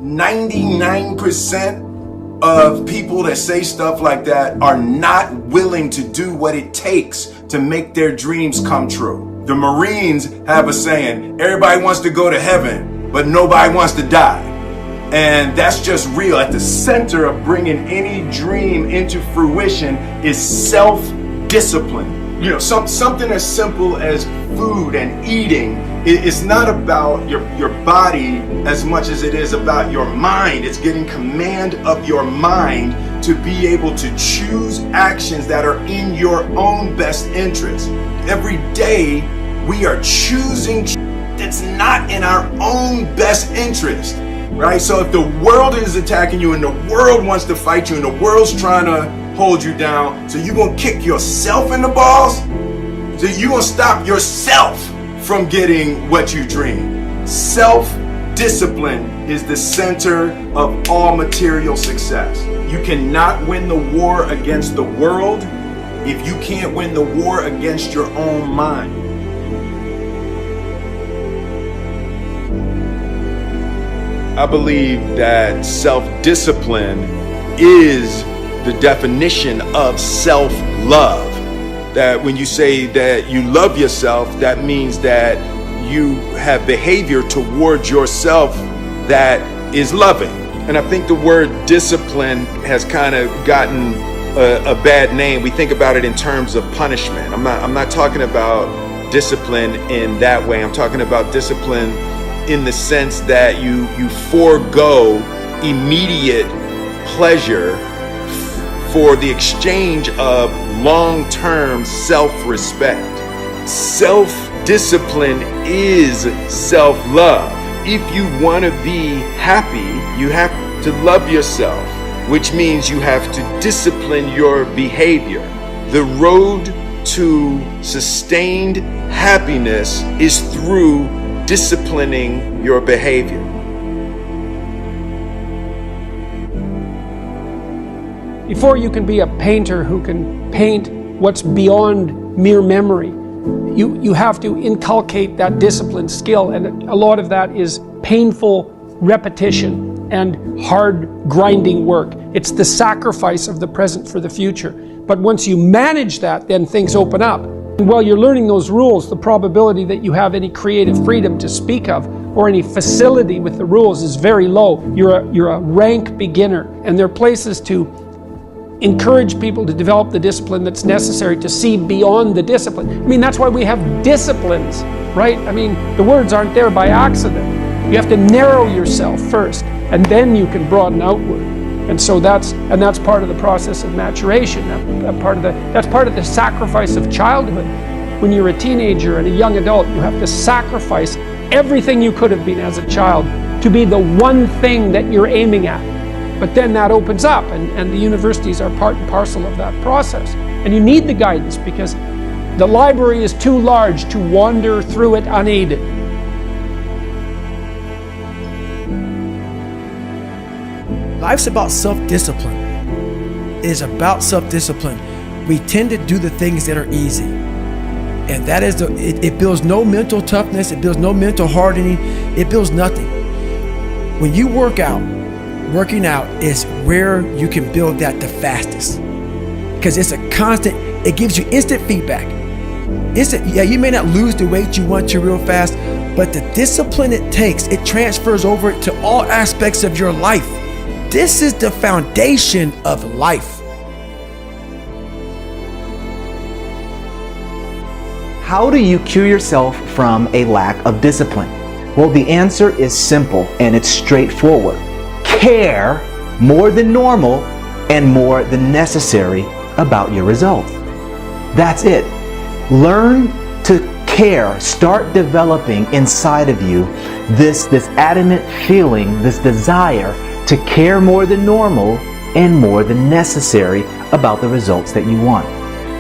99% of people that say stuff like that are not willing to do what it takes to make their dreams come true. The Marines have a saying, everybody wants to go to heaven, but nobody wants to die. And that's just real. At the center of bringing any dream into fruition is self-discipline. You know, something as simple as food and eating. It's not about your body as much as it is about your mind. It's getting command of your mind to be able to choose actions that are in your own best interest. Every day we are choosing that's not in our own best interest, right? So if the world is attacking you and the world wants to fight you and the world's trying to hold you down, so you're gonna kick yourself in the balls? So you're gonna stop yourself from getting what you dream. Self-discipline is the center of all material success. You cannot win the war against the world if you can't win the war against your own mind. I believe that self-discipline is the definition of self-love. That when you say that you love yourself, that means that you have behavior towards yourself that is loving. And I think the word discipline has kind of gotten a bad name. We think about it in terms of punishment. I'm not talking about discipline in that way. I'm talking about discipline in the sense that you forego immediate pleasure for the exchange of long-term self-respect. Self-discipline is self-love. If you want to be happy, you have to love yourself, which means you have to discipline your behavior. The road to sustained happiness is through disciplining your behavior. Before you can be a painter who can paint what's beyond mere memory, you have to inculcate that discipline skill, and a lot of that is painful repetition and hard grinding work. It's the sacrifice of the present for the future. But once you manage that, then things open up. And while you're learning those rules, the probability that you have any creative freedom to speak of or any facility with the rules is very low. You're a rank beginner, and there are places to encourage people to develop the discipline that's necessary to see beyond the discipline. I mean, that's why we have disciplines, right? I mean, the words aren't there by accident. You have to narrow yourself first, and then you can broaden outward. And so that's part of the process of maturation. That's part of the sacrifice of childhood. When you're a teenager and a young adult, you have to sacrifice everything you could have been as a child to be the one thing that you're aiming at. But then that opens up, and the universities are part and parcel of that process. And you need the guidance because the library is too large to wander through it unaided. Life's about self-discipline. It is about self-discipline. We tend to do the things that are easy. And that is it builds no mental toughness, it builds no mental hardening, it builds nothing. When you work out, working out is where you can build that the fastest. Because it's a constant, it gives you instant feedback. Yeah, you may not lose the weight you want to real fast, but the discipline it takes, it transfers over to all aspects of your life. This is the foundation of life. How do you cure yourself from a lack of discipline? Well, the answer is simple and it's straightforward. Care more than normal and more than necessary about your results. That's it. Learn to care. Start developing inside of you this adamant feeling, this desire to care more than normal and more than necessary about the results that you want.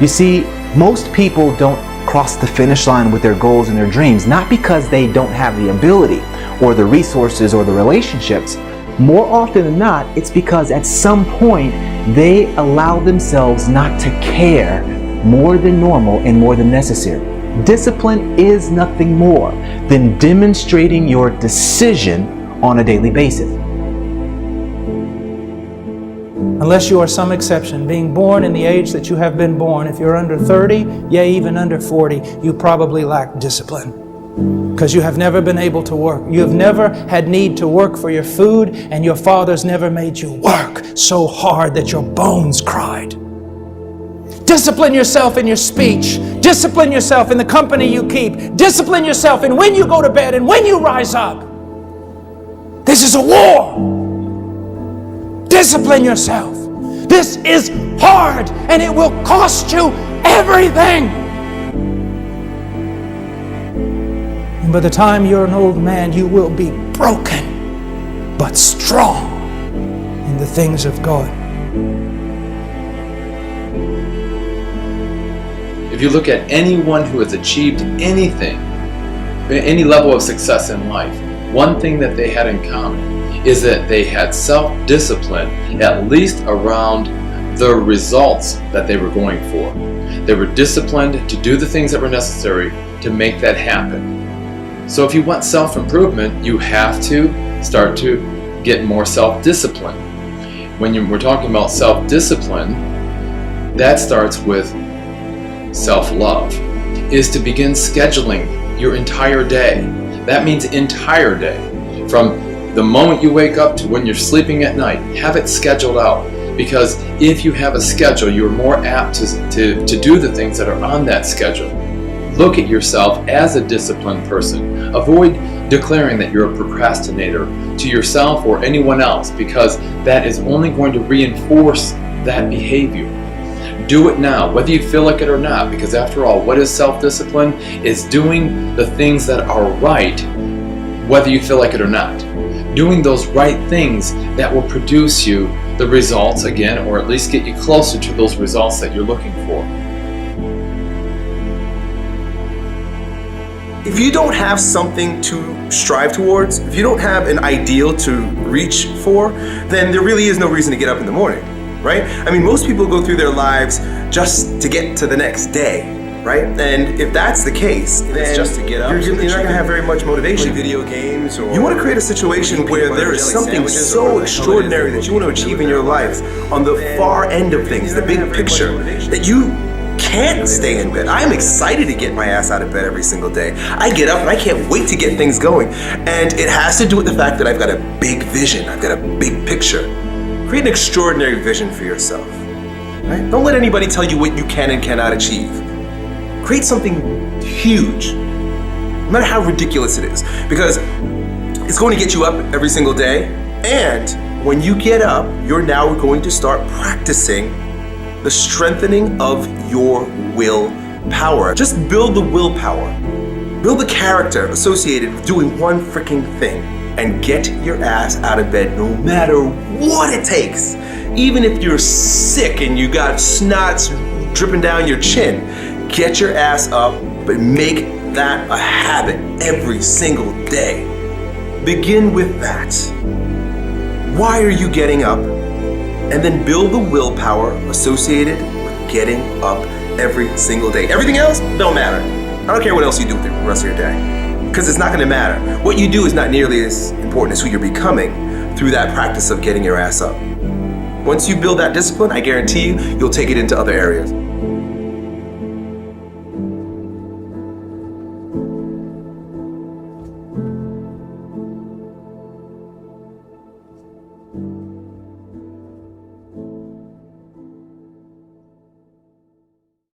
You see, most people don't cross the finish line with their goals and their dreams, not because they don't have the ability or the resources or the relationships. More often than not, it's because at some point they allow themselves not to care more than normal and more than necessary. Discipline is nothing more than demonstrating your decision on a daily basis. unless you are some exception, being born in the age that you have been born, if you're under 30, yea, even under 40, you probably lack discipline. Because you have never been able to work. You have never had need to work for your food, and your fathers never made you work so hard that your bones cried. Discipline yourself in your speech. Discipline yourself in the company you keep. Discipline yourself in when you go to bed and when you rise up. This is a war. Discipline yourself. This is hard, and it will cost you everything. And by the time you're an old man, you will be broken, but strong in the things of God. If you look at anyone who has achieved anything, any level of success in life, one thing that they had in common is that they had self-discipline, at least around the results that they were going for. They were disciplined to do the things that were necessary to make that happen. So if you want self-improvement, you have to start to get more self-discipline. When we're talking about self-discipline, that starts with self-love, is to begin scheduling your entire day. That means entire day. From the moment you wake up to when you're sleeping at night, have it scheduled out. Because if you have a schedule, you're more apt to do the things that are on that schedule. Look at yourself as a disciplined person. Avoid declaring that you're a procrastinator to yourself or anyone else, because that is only going to reinforce that behavior. Do it now, whether you feel like it or not, because after all, what is self-discipline? It's doing the things that are right, whether you feel like it or not. Doing those right things that will produce you the results again, or at least get you closer to those results that you're looking for. If you don't have something to strive towards, if you don't have an ideal to reach for, then there really is no reason to get up in the morning, right? I mean, most people go through their lives just to get to the next day, right? And if that's the case, then it's just to get up, you're not going to have very much motivation. Video games, or you want to create a situation where there is something so extraordinary that you want to achieve in your life on the far end of things, the big picture, that you can't stay in bed. I'm excited to get my ass out of bed every single day. I get up and I can't wait to get things going. And it has to do with the fact that I've got a big vision. I've got a big picture. Create an extraordinary vision for yourself. Right? Don't let anybody tell you what you can and cannot achieve. Create something huge, no matter how ridiculous it is, because it's going to get you up every single day. And when you get up, you're now going to start practicing the strengthening of your willpower. Just build the willpower. Build the character associated with doing one freaking thing, and get your ass out of bed no matter what it takes. Even if you're sick and you got snots dripping down your chin, get your ass up, but make that a habit every single day. Begin with that. Why are you getting up? And then build the willpower associated with getting up every single day. Everything else don't matter. I don't care what else you do with the rest of your day, because it's not going to matter. What you do is not nearly as important as who you're becoming through that practice of getting your ass up. Once you build that discipline, I guarantee you, you'll take it into other areas.